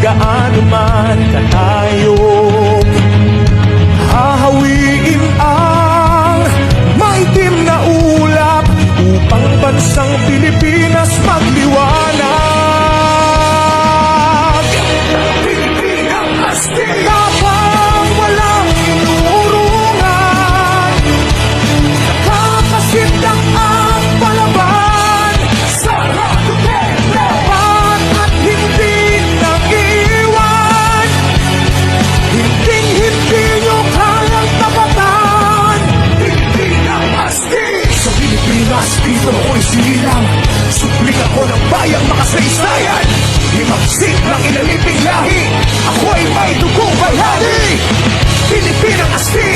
gaano man katayo. Hahawiin ang maitim na ulap upang bansang Pilipinas magliwanag. Pilipinang astig, tapang walang inurungan, nakakasidang ang palaban. Sarado tapat at hindi nag-iwan, hinding-hindi nyo kayang tapatan. Pilipinang astig, sa Pilipinas dito ako'y sinilang. Suplik ako ng bayang makasaysayan, himagsik ng inaliping lahi, ako'y may dugong bayani. Pilipinang astig,